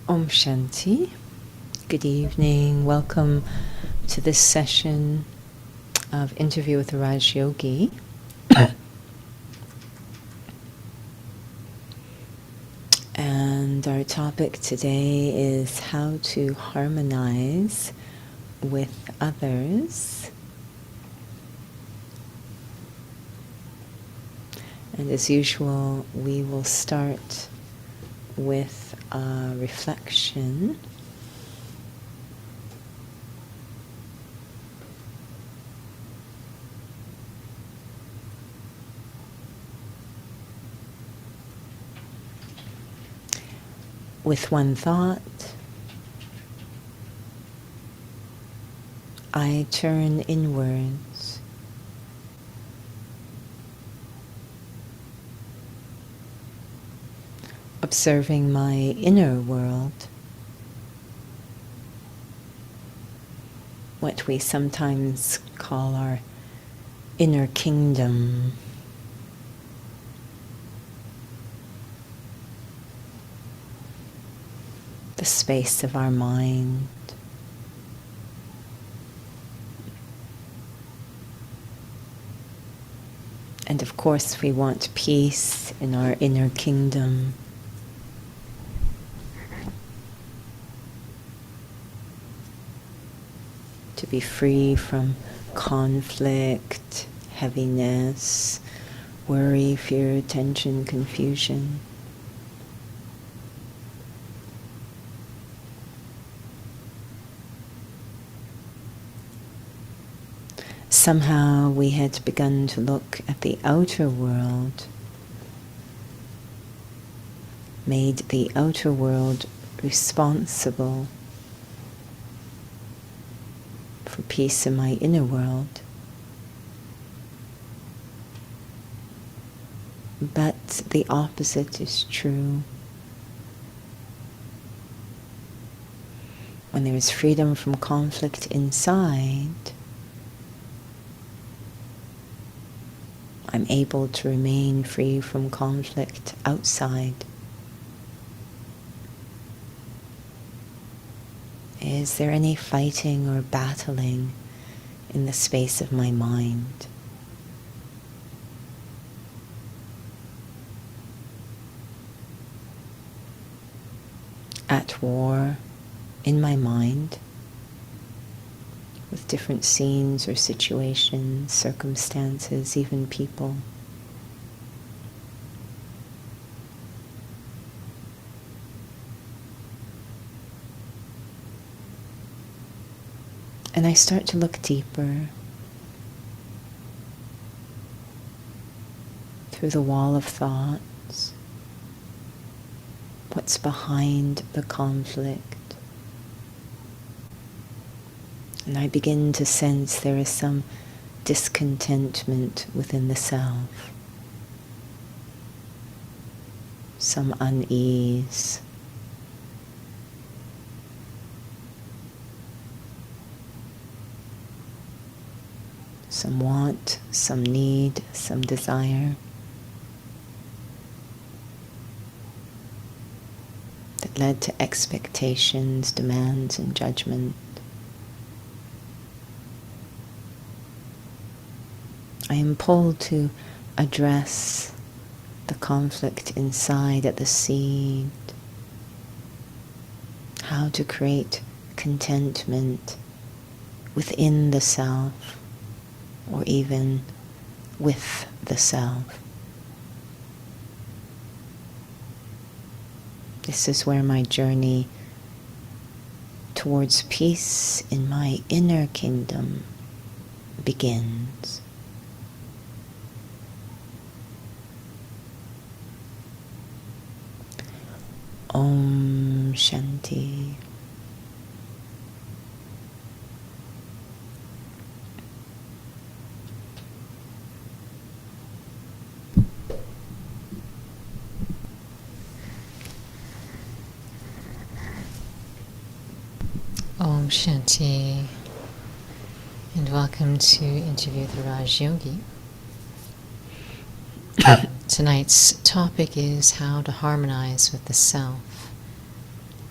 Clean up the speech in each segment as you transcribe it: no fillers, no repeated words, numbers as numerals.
Om Shanti. Good evening. Welcome to this session of Interview with the Raj Yogi. And our topic today is how to harmonize with others. And as usual, we will start with a reflection. With one thought, I turn inwards, observing my inner world, what we sometimes call our inner kingdom. The space of our mind. And of course, we want peace in our inner kingdom. To be free from conflict, heaviness, worry, fear, tension, confusion. Somehow we had begun to look at the outer world, made the outer world responsible for peace in my inner world. But the opposite is true. When there is freedom from conflict inside, I'm able to remain free from conflict outside. Is there any fighting or battling in the space of my mind? At war in my mind with different scenes or situations, circumstances, even people. And I start to look deeper through the wall of thoughts. What's behind the conflict? And I begin to sense there is some discontentment within the self, some unease. Some want, some need, some desire that led to expectations, demands, and judgment. I am pulled to address the conflict inside at the seed, how to create contentment within the self, or even with the self. This is where my journey towards peace in my inner kingdom begins. Om Shanti. Om Shanti, and welcome to Interview with the Raj Yogi. Tonight's topic is how to harmonize with the self.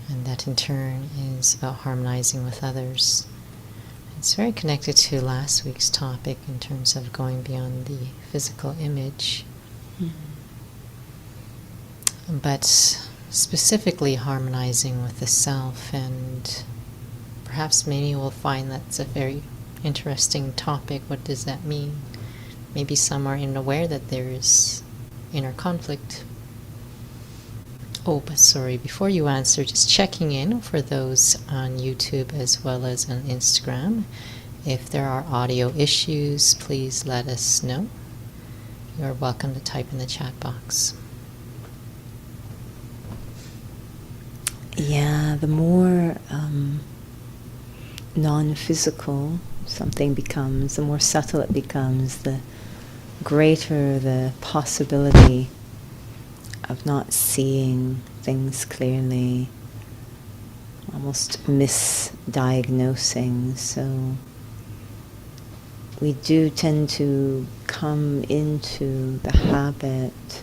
And that in turn is about harmonizing with others. It's very connected to last week's topic in terms of going beyond the physical image. But specifically harmonizing with the self, and perhaps many will find that's a very interesting topic. What does that mean? Maybe some are unaware that there is inner conflict. Oh, but sorry, before you answer, just checking in for those on YouTube as well as on Instagram. If there are audio issues, please let us know. You're welcome to type in the chat box. Yeah, the more non-physical something becomes, the more subtle it becomes, the greater the possibility of not seeing things clearly, almost misdiagnosing. So we do tend to come into the habit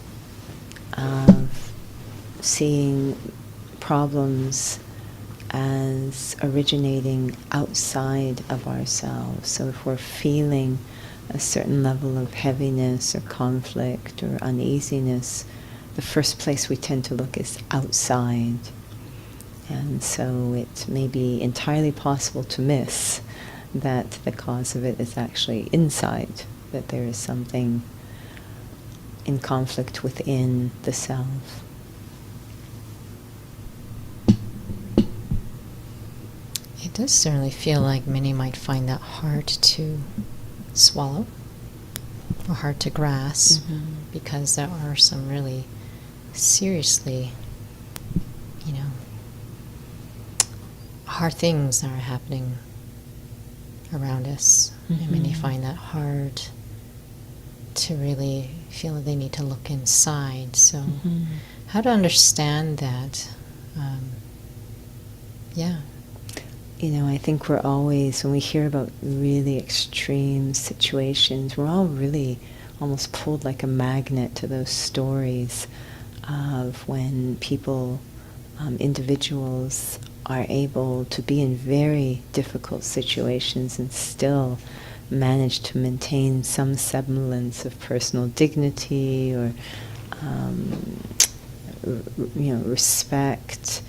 of seeing problems as originating outside of ourselves. So if we're feeling a certain level of heaviness or conflict or uneasiness, the first place we tend to look is outside. And so it may be entirely possible to miss that the cause of it is actually inside, that there is something in conflict within the self. It does certainly feel like many might find that hard to swallow or hard to grasp, because there are some really seriously, hard things that are happening around us. And many find that hard to really feel that they need to look inside. So how to understand that? I think we're always, when we hear about really extreme situations, we're all really almost pulled like a magnet to those stories of when people, individuals, are able to be in very difficult situations and still manage to maintain some semblance of personal dignity or respect,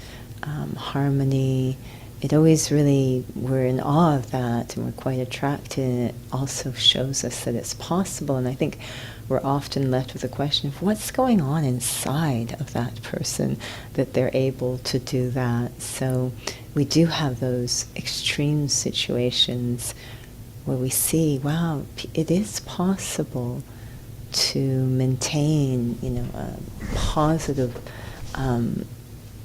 harmony. It always really, we're in awe of that and we're quite attracted, and it also shows us that it's possible. And I think we're often left with the question of what's going on inside of that person that they're able to do that. So we do have those extreme situations where we see, wow, it is possible to maintain, a positive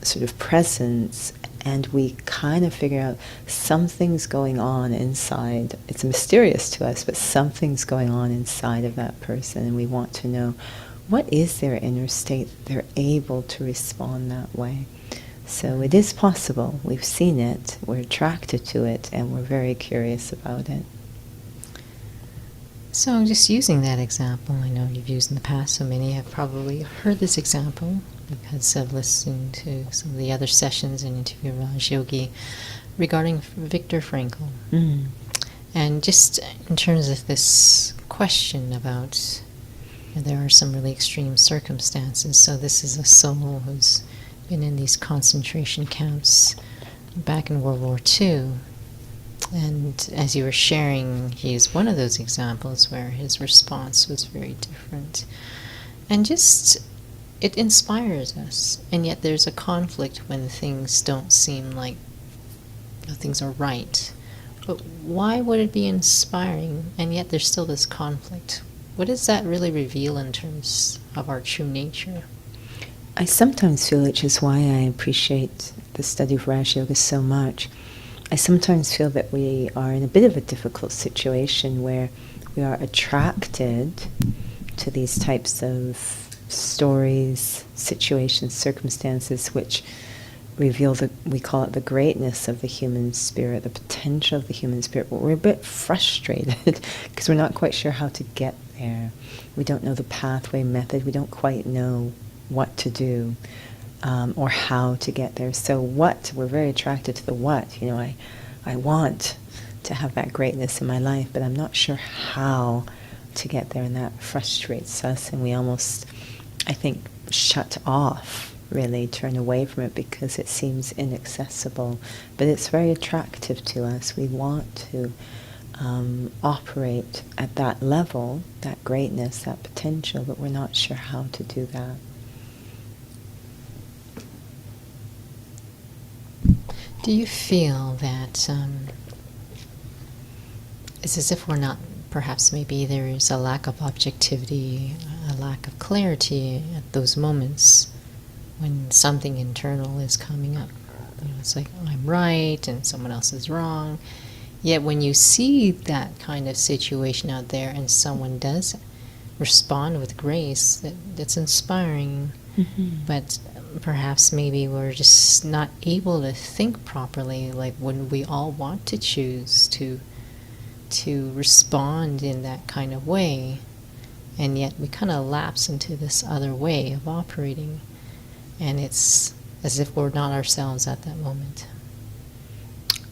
sort of presence, and we kind of figure out something's going on inside. It's mysterious to us, but something's going on inside of that person, and we want to know what is their inner state that they're able to respond that way. So it is possible. We've seen it, we're attracted to it, and we're very curious about it. So just using that example, I know you've used in the past, so many have probably heard this example because of listening to some of the other sessions and interview Raj Yogi regarding Viktor Frankl. And just in terms of this question about, there are some really extreme circumstances. So this is a soul who's been in these concentration camps back in World War II. And as you were sharing, he's one of those examples where his response was very different. And just, it inspires us. And yet there's a conflict when things don't seem like things are right. But why would it be inspiring, and yet there's still this conflict? What does that really reveal in terms of our true nature? I sometimes feel, which is why I appreciate the study of Raj Yoga so much, I sometimes feel that we are in a bit of a difficult situation where we are attracted to these types of stories, situations, circumstances which reveal we call it the greatness of the human spirit, the potential of the human spirit, but we're a bit frustrated because we're not quite sure how to get there. We don't know the pathway method, we don't quite know what to do. or how to get there. So what, we're very attracted to the what. I want to have that greatness in my life, but I'm not sure how to get there, and that frustrates us, and we almost, I think, shut off, really turn away from it because it seems inaccessible. But it's very attractive to us. We want to operate at that level, that greatness, that potential, but we're not sure how to do that. Do you feel that it's as if we're not, perhaps maybe there is a lack of objectivity, a lack of clarity at those moments when something internal is coming up? It's like, oh, I'm right and someone else is wrong. Yet when you see that kind of situation out there and someone does respond with grace, that's inspiring. Mm-hmm. But perhaps maybe we're just not able to think properly, like when we all want to choose to respond in that kind of way, and yet we kind of lapse into this other way of operating, and it's as if we're not ourselves at that moment.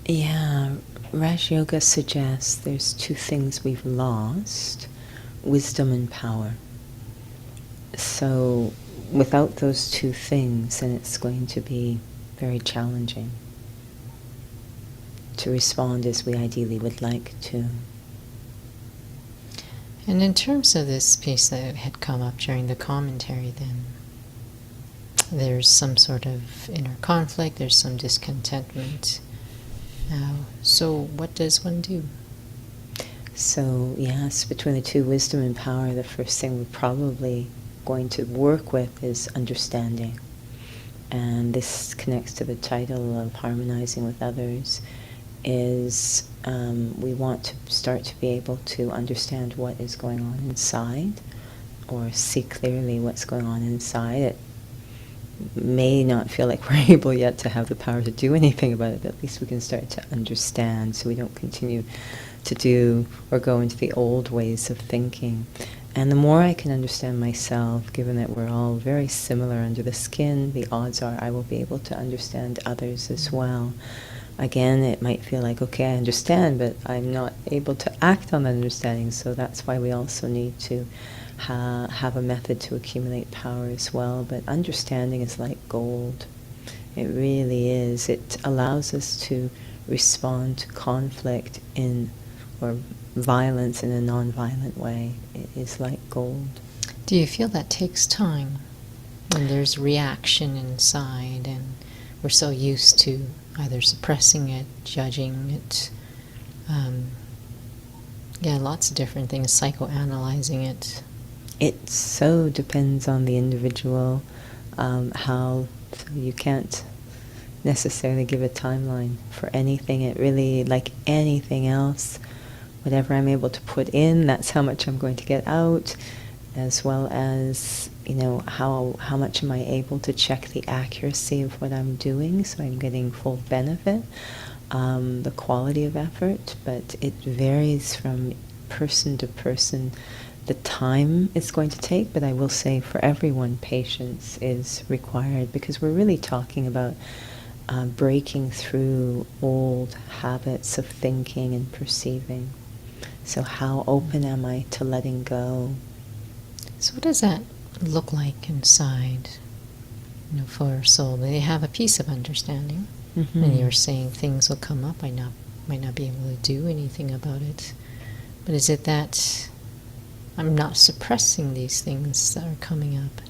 Yeah, Raj Yoga suggests there's two things we've lost: wisdom and power. So without those two things, then it's going to be very challenging to respond as we ideally would like to. And in terms of this piece that had come up during the commentary, then there's some sort of inner conflict, there's some discontentment. So what does one do? So yes, between the two, wisdom and power, the first thing we're probably going to work with is understanding. And this connects to the title of Harmonizing with Others, is we want to start to be able to understand what is going on inside, or see clearly what's going on inside. It may not feel like we're able yet to have the power to do anything about it, but at least we can start to understand so we don't continue to do or go into the old ways of thinking. And the more I can understand myself, given that we're all very similar under the skin, the odds are I will be able to understand others as well. Again, it might feel like, okay, I understand, but I'm not able to act on that understanding, so that's why we also need to have a method to accumulate power as well. But understanding is like gold. It really is. It allows us to respond to conflict or violence in a non-violent way. It is like gold. Do you feel that takes time when there's reaction inside and we're so used to either suppressing it, judging it, lots of different things, psychoanalyzing it? It so depends on the individual, so you can't necessarily give a timeline for anything. It really, like anything else, whatever I'm able to put in, that's how much I'm going to get out, as well as, how much am I able to check the accuracy of what I'm doing so I'm getting full benefit, the quality of effort. But it varies from person to person, the time it's going to take. But I will say for everyone, patience is required, because we're really talking about breaking through old habits of thinking and perceiving. So how open am I to letting go? So what does that look like inside, for our soul? They have a piece of understanding, Mm-hmm. and you're saying things will come up. I might not be able to do anything about it. But is it that I'm not suppressing these things that are coming up?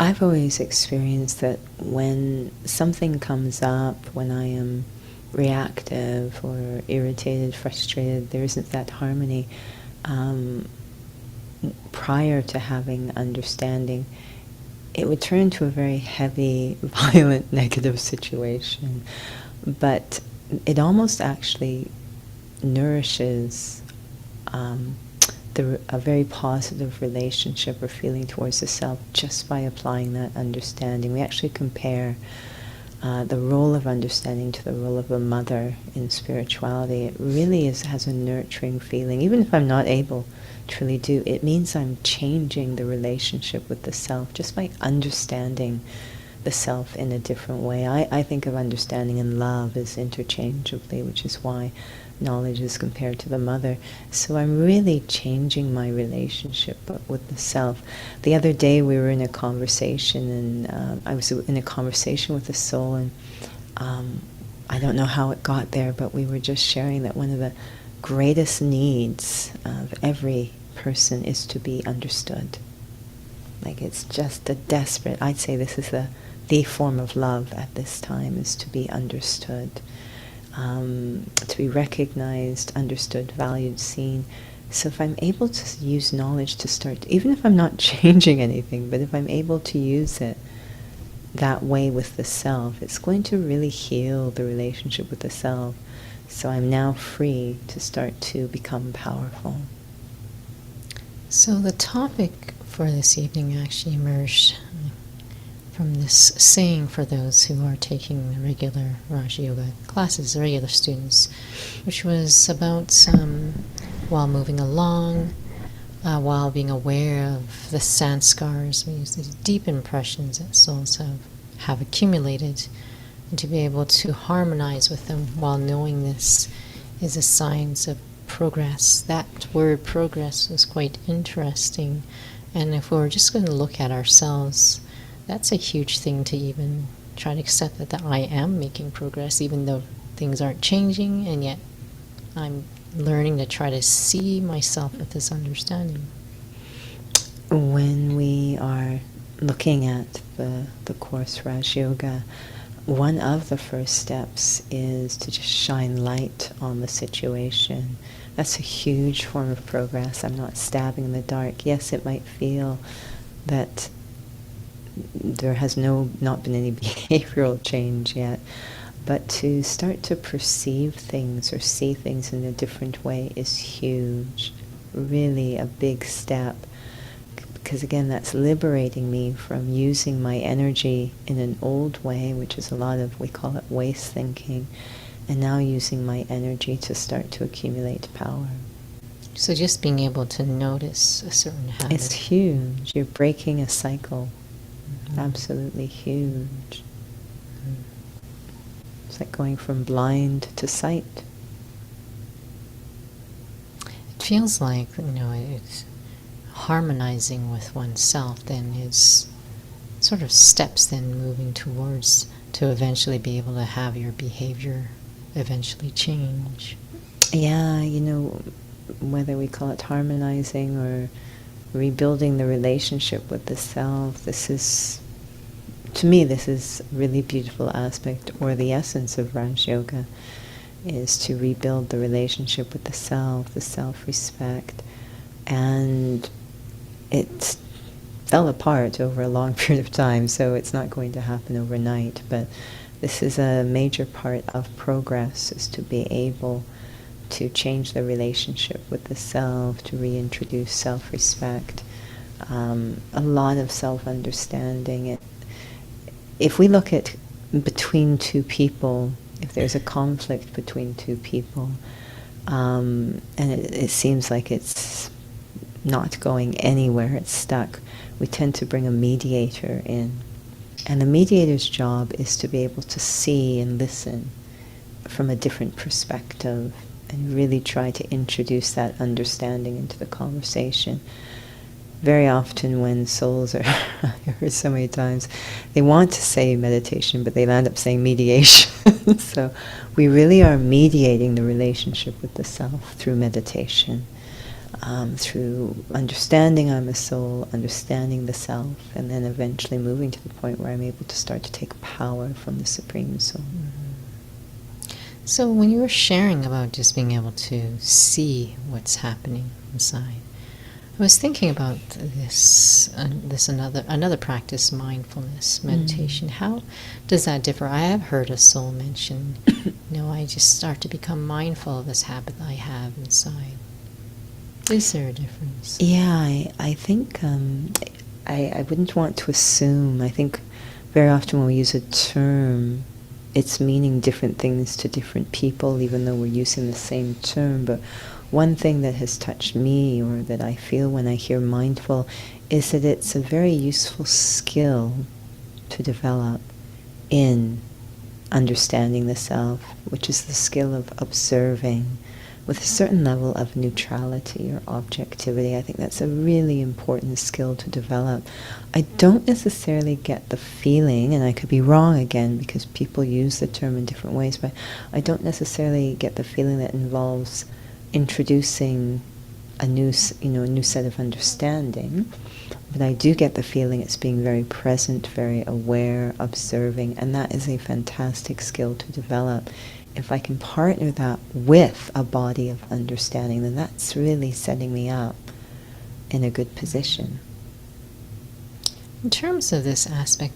I've always experienced that when something comes up, when I am reactive or irritated, frustrated, there isn't that harmony. Prior to having understanding, it would turn into a very heavy, violent, negative situation. But it almost actually nourishes a very positive relationship or feeling towards the self just by applying that understanding. We actually compare the role of understanding to the role of a mother in spirituality. It really has a nurturing feeling. Even if I'm not able to really do, it means I'm changing the relationship with the self just by understanding the self in a different way. I think of understanding and love as interchangeably, which is why knowledge is compared to the mother. So I'm really changing my relationship with the self. The other day we were in a conversation, and I was in a conversation with the soul, and I don't know how it got there, but we were just sharing that one of the greatest needs of every person is to be understood. Like, it's just a desperate, I'd say this is the form of love at this time, is to be understood, to be recognized, understood, valued, seen. So if I'm able to use knowledge to start, even if I'm not changing anything, but if I'm able to use it that way with the self, it's going to really heal the relationship with the self. So I'm now free to start to become powerful. So the topic for this evening actually emerged from this saying for those who are taking the regular Raja Yoga classes, the regular students, which was about while moving along, while being aware of the sanskars, these deep impressions that souls have accumulated, and to be able to harmonize with them while knowing this is a sign of progress. That word progress was quite interesting, and if we were just going to look at ourselves, that's a huge thing to even try to accept that I am making progress, even though things aren't changing, and yet I'm learning to try to see myself with this understanding. When we are looking at the course Raj Yoga, one of the first steps is to just shine light on the situation. That's a huge form of progress. I'm not stabbing in the dark. Yes, it might feel that there has not been any behavioral change yet, but to start to perceive things or see things in a different way is huge, really a big step. Because again, that's liberating me from using my energy in an old way, which is a lot of, we call it waste thinking, and now using my energy to start to accumulate power. So just being able to notice a certain habit. It's huge. You're breaking a cycle. Mm-hmm. Absolutely huge. Mm-hmm. It's like going from blind to sight. It feels like, it's harmonizing with oneself then is sort of steps then moving towards to eventually be able to have your behavior eventually change. Yeah, whether we call it harmonizing or rebuilding the relationship with the self, to me, this is a really beautiful aspect, or the essence of Raj Yoga, is to rebuild the relationship with the self-respect. And it fell apart over a long period of time, so it's not going to happen overnight. But this is a major part of progress, is to be able to change the relationship with the self, to reintroduce self-respect, a lot of self-understanding. If we look at between two people, if there's a conflict between two people, and it seems like it's not going anywhere, it's stuck, we tend to bring a mediator in. And the mediator's job is to be able to see and listen from a different perspective and really try to introduce that understanding into the conversation. Very often when souls are, I heard so many times, they want to say meditation, but they land up saying mediation. So we really are mediating the relationship with the self through meditation, through understanding I'm a soul, understanding the self, and then eventually moving to the point where I'm able to start to take power from the Supreme Soul. Mm-hmm. So when you were sharing about just being able to see what's happening inside, I was thinking about this another practice, mindfulness meditation. How does that differ? I have heard a soul mention, I just start to become mindful of this habit that I have inside. Is there a difference? Yeah, I think I wouldn't want to assume. I think very often when we use a term, it's meaning different things to different people, even though we're using the same term. But one thing that has touched me, or that I feel when I hear mindful, is that it's a very useful skill to to develop in understanding the self, which is the skill of observing with a certain level of neutrality or objectivity. I think that's a really important skill to develop. I don't necessarily get the feeling, and I could be wrong again because people use the term in different ways, but I don't necessarily get the feeling that involves introducing a new set of understanding. But I do get the feeling it's being very present, very aware, observing, and that is a fantastic skill to develop. If I can partner that with a body of understanding, then that's really setting me up in a good position. In terms of this aspect,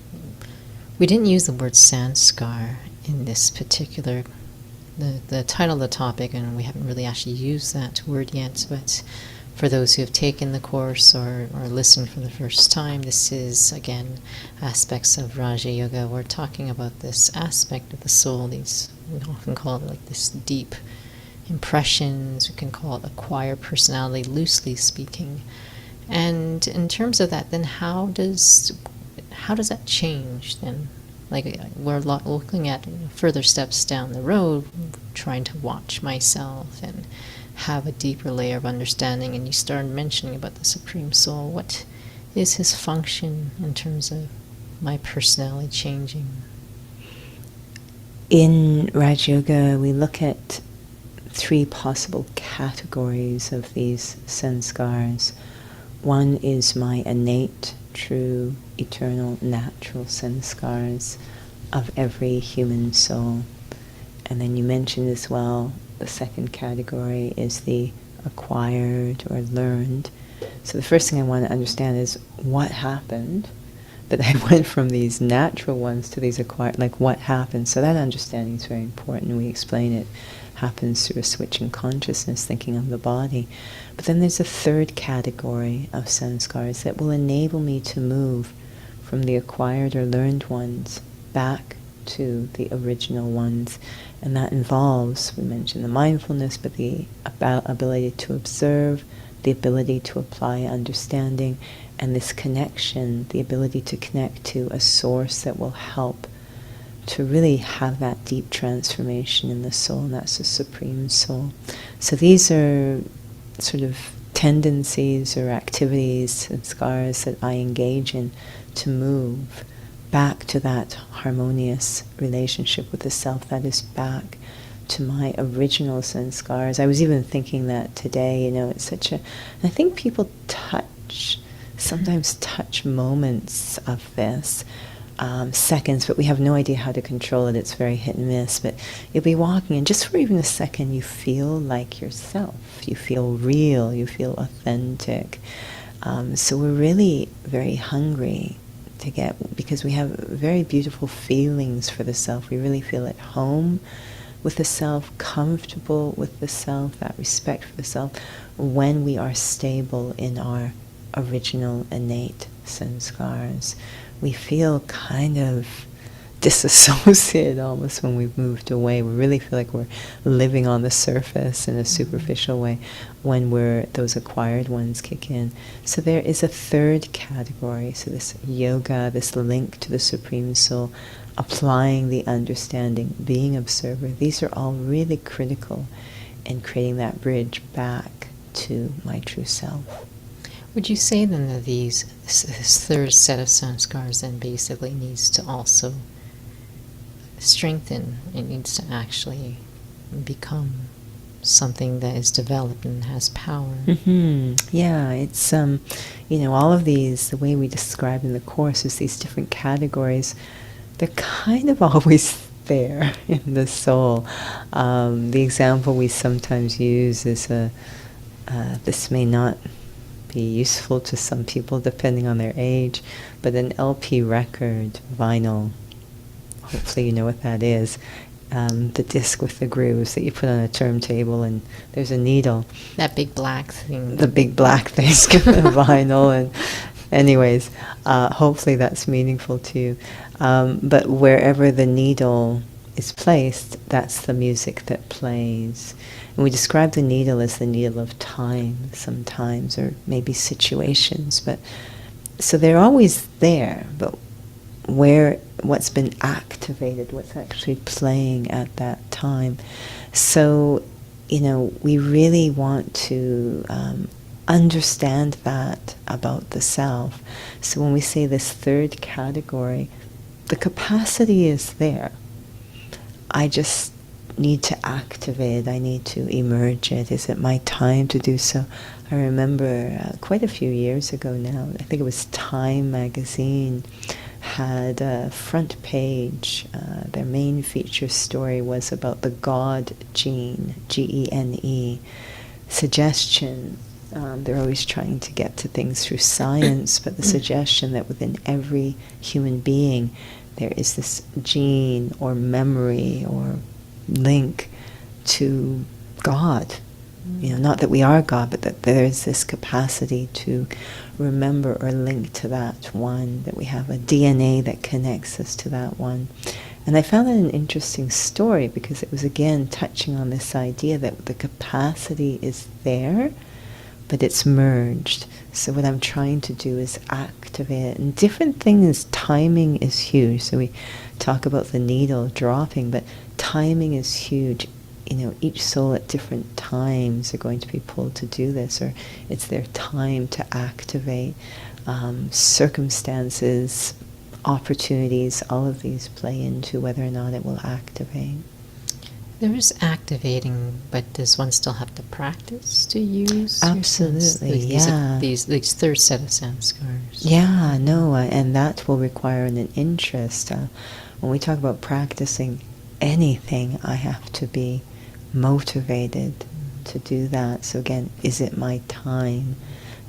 we didn't use the word sanskar in this particular, the title of the topic, and we haven't really actually used that word yet, but for those who have taken the course or listened for the first time, this is, again, aspects of Raja Yoga. We're talking about this aspect of the soul, these, we often call it like this deep impressions, we can call it acquired personality, loosely speaking. And in terms of that, then how does that change then? Like, we're looking at further steps down the road, trying to watch myself and have a deeper layer of understanding, and you started mentioning about the Supreme Soul. What is his function in terms of my personality changing? In Raj Yoga, we look at 3 possible categories of these sanskars. One is my innate, true, eternal, natural sanskars of every human soul. And then you mentioned as well, the second category is the acquired or learned. So the first thing I want to understand is what happened that I went from these natural ones to these acquired, like what happened. So that understanding is very important. We explain it happens through a switch in consciousness, thinking of the body. But then there's a third category of sanskars that will enable me to move from the acquired or learned ones back to the original ones. And that involves, we mentioned the mindfulness, but the ability to observe, the ability to apply understanding, and this connection, the ability to connect to a source that will help to really have that deep transformation in the soul, and that's the Supreme Soul. So these are sort of tendencies or activities and scars that I engage in to move back to that harmonious relationship with the self that is back to my original sanskars. I was even thinking that today, it's such a, I think people sometimes touch moments of this, seconds, but we have no idea how to control it. It's very hit and miss, but you'll be walking and just for even a second you feel like yourself. You feel real, you feel authentic. So we're really very hungry to get, because we have very beautiful feelings for the self. We really feel at home with the self, comfortable with the self, that respect for the self, when we are stable in our original innate sanskars. We feel kind of disassociated almost when we've moved away. We really feel like we're living on the surface in a superficial way when those acquired ones kick in. So there is a third category. So this yoga, this link to the Supreme Soul, applying the understanding, being observer, these are all really critical in creating that bridge back to my true self. Would you say then that this third set of sanskars then basically needs to also strengthen, it needs to actually become something that is developed and has power? Mm-hmm. Yeah, it's, all of these, the way we describe in the Course is these different categories, they're kind of always there in the soul. The example we sometimes use is, this may not be useful to some people depending on their age, but an LP record, vinyl, hopefully you know what that is, the disc with the grooves that you put on a turntable, and there's a needle. That big black thing. The big black thing, vinyl, and anyways, hopefully that's meaningful to you. But wherever the needle is placed, that's the music that plays. And we describe the needle as the needle of time sometimes, or maybe situations. But so they're always there, but what's been activated, what's actually playing at that time. So, we really want to understand that about the self. So when we say this third category, the capacity is there. I just need to activate it. I need to emerge it. Is it my time to do so? I remember quite a few years ago now, I think it was Time magazine had a front page. Their main feature story was about the God gene, Gene, suggestion. They're always trying to get to things through science, but the suggestion that within every human being there is this gene or memory or link to God. Not that we are God, but that there is this capacity to remember or link to that one, that we have a DNA that connects us to that one. And I found that an interesting story because it was again touching on this idea that the capacity is there, but it's merged. So what I'm trying to do is activate it. And different things, timing is huge. So we talk about the needle dropping, but timing is huge. Each soul at different times are going to be pulled to do this, or it's their time to activate. Circumstances, opportunities, all of these play into whether or not it will activate. There is activating, but does one still have to practice to use? Absolutely, yeah. These third set of sanskars. Yeah, no, and that will require an interest. When we talk about practicing anything, I have to be motivated to do that. So again, is it my time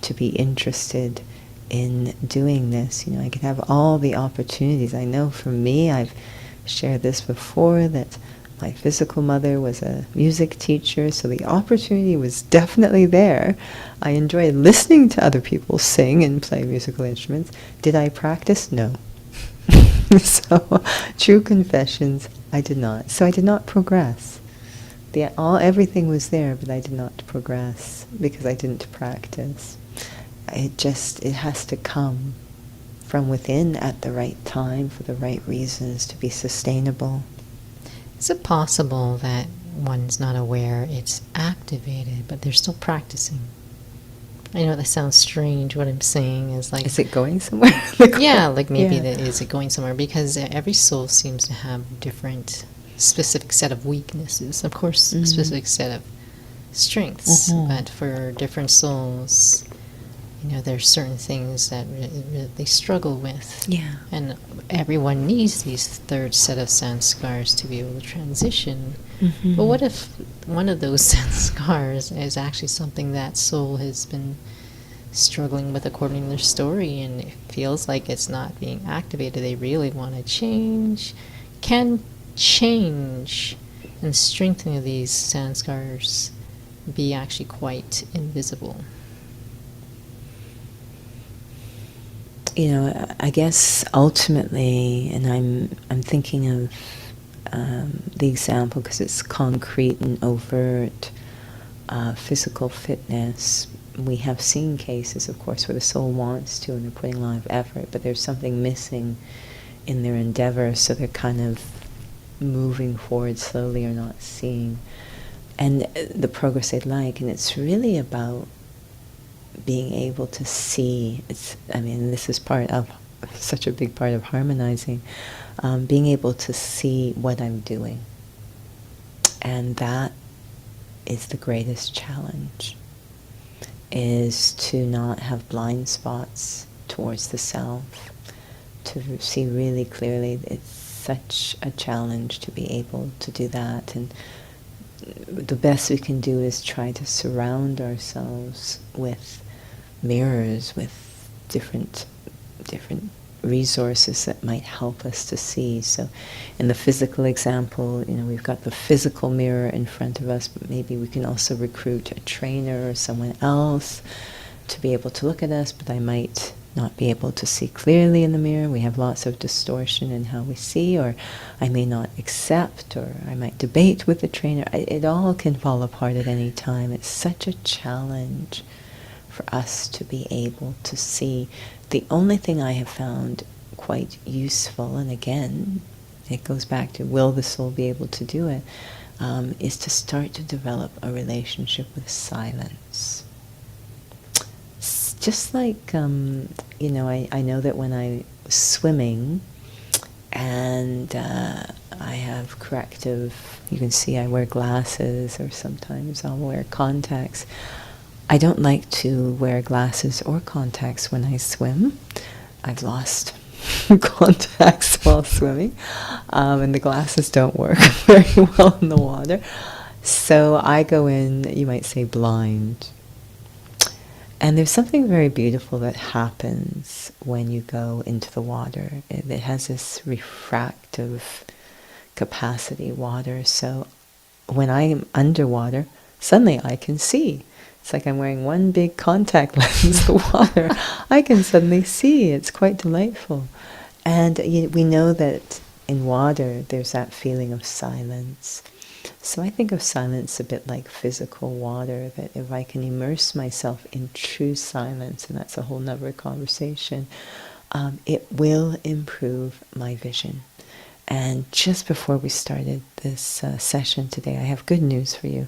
to be interested in doing this? I can have all the opportunities. I know for me, I've shared this before, that my physical mother was a music teacher, so the opportunity was definitely there. I enjoyed listening to other people sing and play musical instruments. Did I practice? No. So, true confessions, I did not. So I did not progress. Everything was there, but I did not progress because I didn't practice. It has to come from within at the right time for the right reasons to be sustainable. Is it possible that one's not aware it's activated, but they're still practicing? I know that sounds strange. What I'm saying is like... Is it going somewhere? Yeah, like maybe is it going somewhere? Because every soul seems to have different specific set of weaknesses. Of course, a specific set of strengths. But for different souls, there's certain things that they struggle with. Yeah. And everyone needs these third set of sanskars to be able to transition. But what if one of those sanskars is actually something that soul has been struggling with according to their story, and it feels like it's not being activated? They really want to change. Can change and strengthening of these sanskars be actually quite invisible? I guess ultimately, and I'm thinking of the example because it's concrete and overt, physical fitness. We have seen cases, of course, where the soul wants to and they're putting a lot of effort, but there's something missing in their endeavor, so they're kind of moving forward slowly or not seeing and the progress they'd like. And it's really about being able to see. This is part of such a big part of harmonizing, being able to see what I'm doing. And that is the greatest challenge, is to not have blind spots towards the self, to see really clearly. It's such a challenge to be able to do that. And the best we can do is try to surround ourselves with mirrors, with different resources that might help us to see. So in the physical example, we've got the physical mirror in front of us, but maybe we can also recruit a trainer or someone else to be able to look at us, but I might not be able to see clearly in the mirror. We have lots of distortion in how we see, or I may not accept, or I might debate with the trainer. It all can fall apart at any time. It's such a challenge for us to be able to see. The only thing I have found quite useful, and again, it goes back to will the soul be able to do it, is to start to develop a relationship with silence. Just like, I know that when I was swimming, and I have corrective, you can see I wear glasses, or sometimes I'll wear contacts. I don't like to wear glasses or contacts when I swim. I've lost contacts while swimming, and the glasses don't work very well in the water. So I go in, you might say, blind. And there's something very beautiful that happens when you go into the water. It has this refractive capacity, water. So when I'm underwater, suddenly I can see. It's like I'm wearing one big contact lens, the water. I can suddenly see. It's quite delightful. And we know that in water there's that feeling of silence. So I think of silence a bit like physical water, that if I can immerse myself in true silence, and that's a whole nother conversation, it will improve my vision. And just before we started this session today, I have good news for you,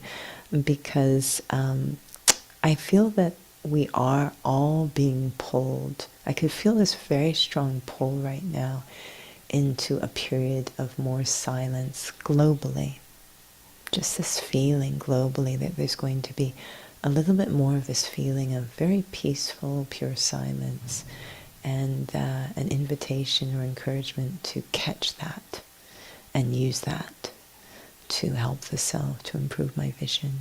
because I feel that we are all being pulled. I could feel this very strong pull right now into a period of more silence globally. Just this feeling globally that there's going to be a little bit more of this feeling of very peaceful, pure silence, and an invitation or encouragement to catch that and use that to help the self, to improve my vision.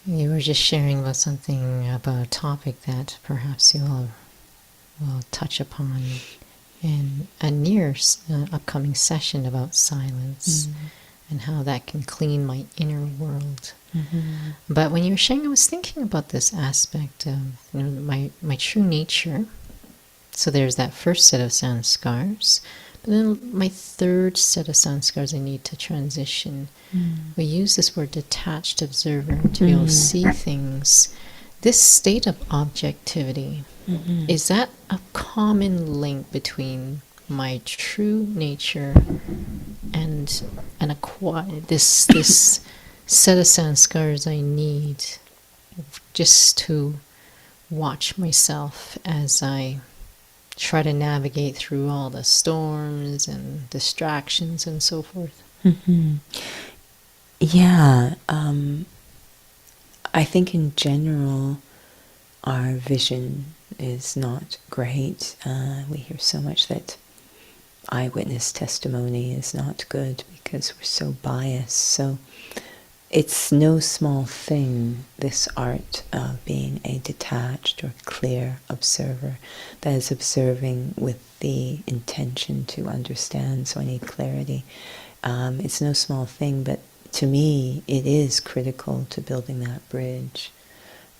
You were just sharing about something, about a topic that perhaps you'll will touch upon in a near upcoming session about silence, and how that can clean my inner world. But when you were sharing, I was thinking about this aspect of my true nature. So there's that first set of sanskars, but then my third set of sanskars I need to transition. We use this word detached observer to be able to see things. This state of objectivity, is that a common link between my true nature and this set of sanskars I need just to watch myself as I try to navigate through all the storms and distractions and so forth? Yeah, I think in general our vision is not great. We hear so much that eyewitness testimony is not good because we're so biased. So it's no small thing, this art of being a detached or clear observer that is observing with the intention to understand. So I need clarity. It's no small thing, but to me it is critical to building that bridge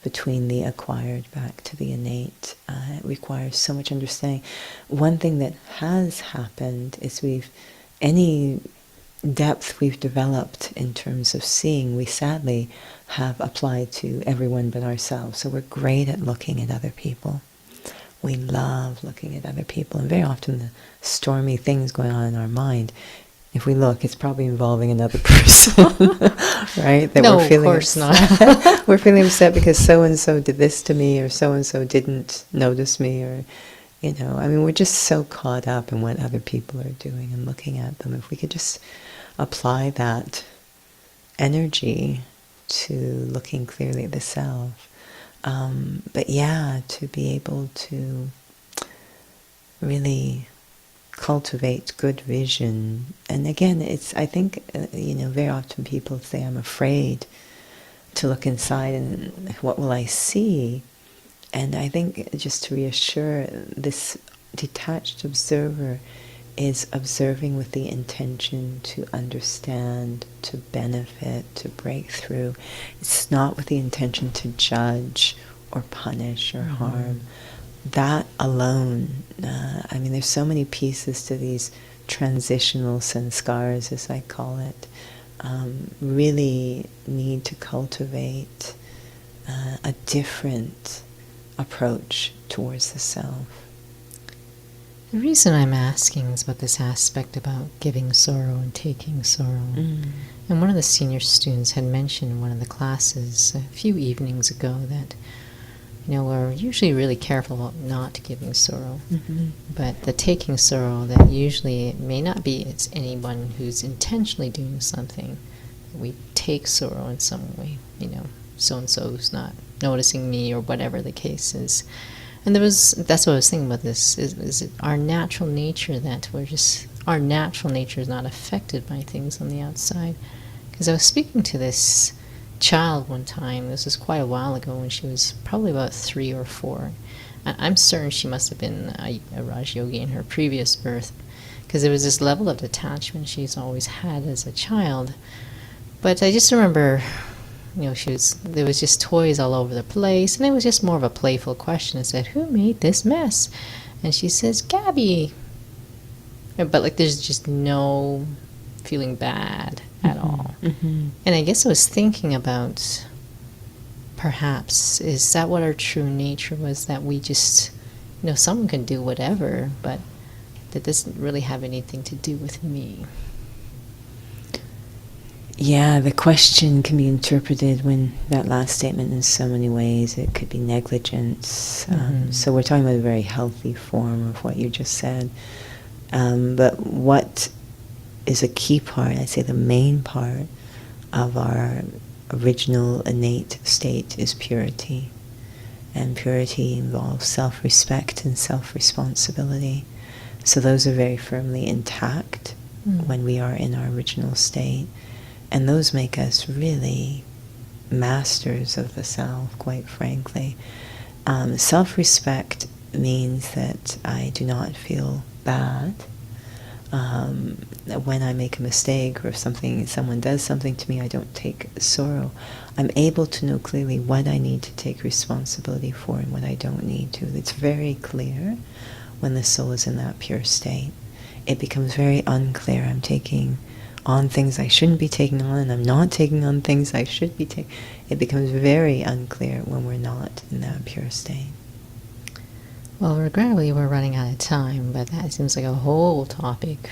between the acquired back to the innate. It requires so much understanding. One thing that has happened is any depth we've developed in terms of seeing, we sadly have applied to everyone but ourselves. So we're great at looking at other people. We love looking at other people, and very often the stormy things going on in our mind, if we look, it's probably involving another person, right? That No, we're feeling of course upset. not. We're feeling upset because so-and-so did this to me, or so-and-so didn't notice me, or, we're just so caught up in what other people are doing and looking at them. If we could just apply that energy to looking clearly at the self. But yeah, to be able to really cultivate good vision. And again, I think, very often people say, I'm afraid to look inside and what will I see? And I think just to reassure, this detached observer is observing with the intention to understand, to benefit, to break through. It's not with the intention to judge or punish or harm. That alone, there's so many pieces to these transitional sanskars, as I call it, really need to cultivate a different approach towards the self. The reason I'm asking is about this aspect about giving sorrow and taking sorrow. And one of the senior students had mentioned in one of the classes a few evenings ago that, we're usually really careful about not giving sorrow. But the taking sorrow, that usually it may not be it's anyone who's intentionally doing something. We take sorrow in some way, so-and-so's not noticing me or whatever the case is. And that's what I was thinking about this, is it our natural nature that our natural nature is not affected by things on the outside. Because I was speaking to this child one time, this was quite a while ago, when she was probably about 3 or 4. I'm certain she must have been a Raj Yogi in her previous birth, because there was this level of detachment she's always had as a child. But I just remember, there was just toys all over the place, and it was just more of a playful question. I said, "Who made this mess?" And she says, "Gabby." But there's just no feeling bad at all. And I guess I was thinking about, perhaps, is that what our true nature was, that we just, someone can do whatever, but that doesn't really have anything to do with me. Yeah, the question can be interpreted when that last statement in so many ways. It could be negligence. So we're talking about a very healthy form of what you just said. But what is a key part, I say the main part of our original innate state, is purity. And purity involves self-respect and self-responsibility. So those are very firmly intact when we are in our original state. And those make us really masters of the self, quite frankly. Self-respect means that I do not feel bad when I make a mistake, or if someone does something to me. I don't take sorrow. I'm able to know clearly what I need to take responsibility for and what I don't need to. It's very clear when the soul is in that pure state. It becomes very unclear. I'm taking on things I shouldn't be taking on, and I'm not taking on things I should be taking. It becomes very unclear when we're not in that pure state. Well, regrettably, we're running out of time, but that seems like a whole topic.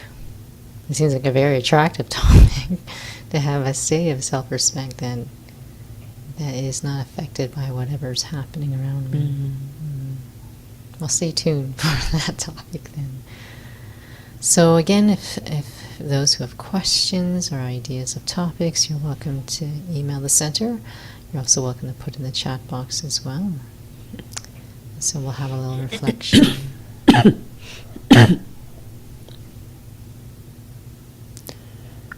It seems like a very attractive topic to have a state of self-respect that is not affected by whatever's happening around me. Well, stay tuned for that topic then. So again, if those who have questions or ideas of topics, you're welcome to email the center. You're also welcome to put in the chat box as well. So we'll have a little reflection.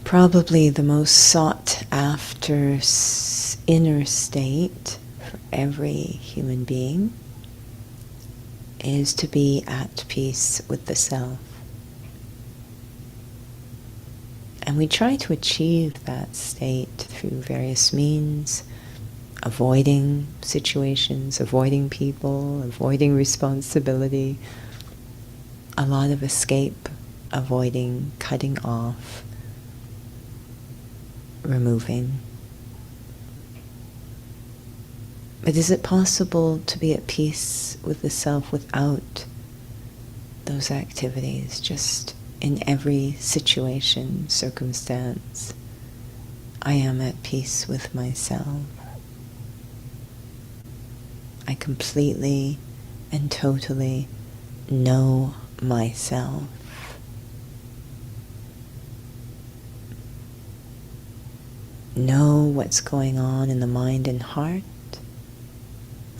Probably the most sought after inner state for every human being is to be at peace with the self. And we try to achieve that state through various means: avoiding situations, avoiding people, avoiding responsibility, a lot of escape, avoiding, cutting off, removing. But is it possible to be at peace with the self without those activities, just in every situation, circumstance? I am at peace with myself. I completely and totally know myself. Know what's going on in the mind and heart.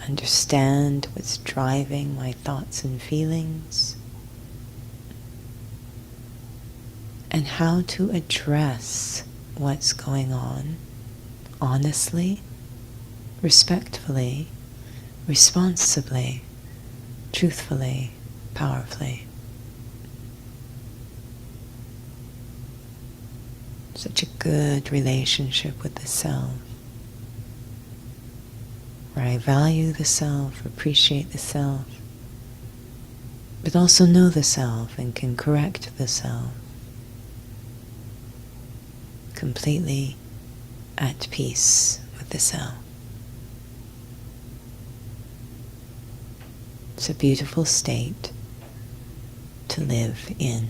Understand what's driving my thoughts and feelings. And how to address what's going on honestly, respectfully, responsibly, truthfully, powerfully. Such a good relationship with the self, where I value the self, appreciate the self, but also know the self and can correct the self. Completely at peace with the self. It's a beautiful state to live in.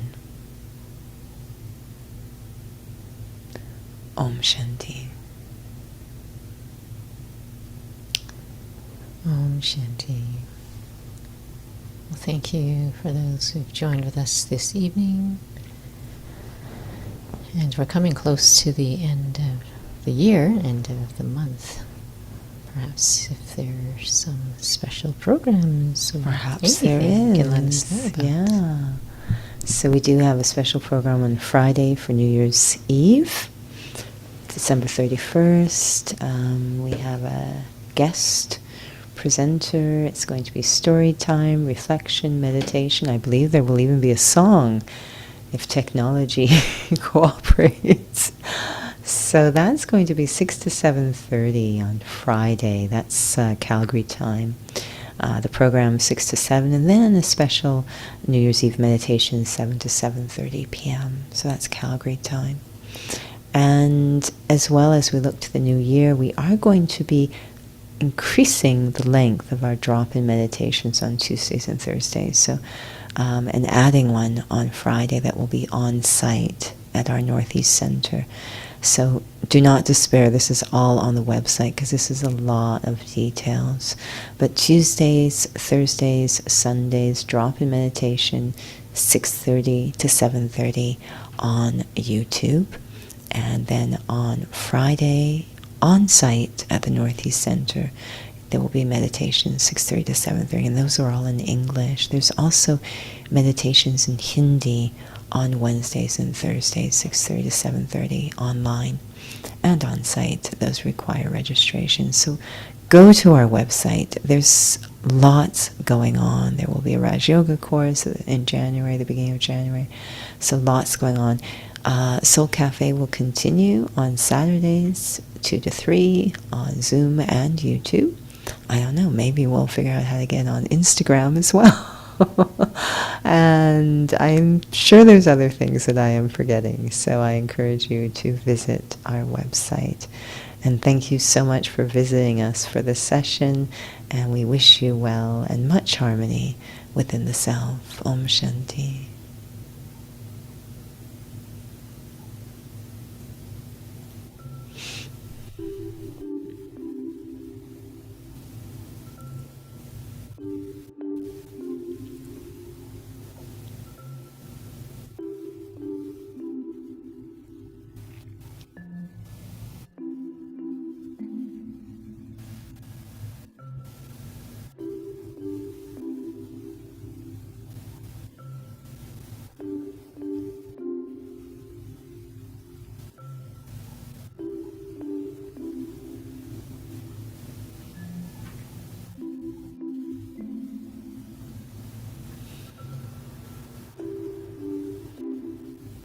Om Shanti. Om Shanti. Well, thank you for those who've joined with us this evening. And we're coming close to the end of the year, end of the month. Perhaps if there's some special programs or Perhaps anything there you can let is. us know about. Yeah. So we do have a special program on Friday for New Year's Eve, December 31st. We have a guest presenter. It's going to be story time, reflection, meditation. I believe there will even be a song if technology cooperates. So that's going to be 6 to 7:30 on Friday. That's Calgary time. The program 6 to 7, and then a special New Year's Eve meditation 7 to 7:30 p.m. So that's Calgary time. And as well as we look to the new year, we are going to be increasing the length of our drop-in meditations on Tuesdays and Thursdays. So, and adding one on Friday that will be on site at our Northeast Center. So do not despair. This is all on the website because this is a lot of details. But Tuesdays, Thursdays, Sundays, drop-in meditation, 6:30 to 7:30 on YouTube. And then on Friday, on site at the Northeast Center, there will be meditation 6:30 to 7:30, and those are all in English. There's also meditations in Hindi on Wednesdays and Thursdays, 6:30 to 7:30 online and on site. Those require registration. So go to our website. There's lots going on. There will be a Raj Yoga course in January, the beginning of January. So lots going on. Soul Cafe will continue on Saturdays, 2 to 3 on Zoom and YouTube. I don't know, maybe we'll figure out how to get on Instagram as well. And I'm sure there's other things that I am forgetting, so I encourage you to visit our website. And thank you so much for visiting us for this session, and we wish you well and much harmony within the self. Om Shanti.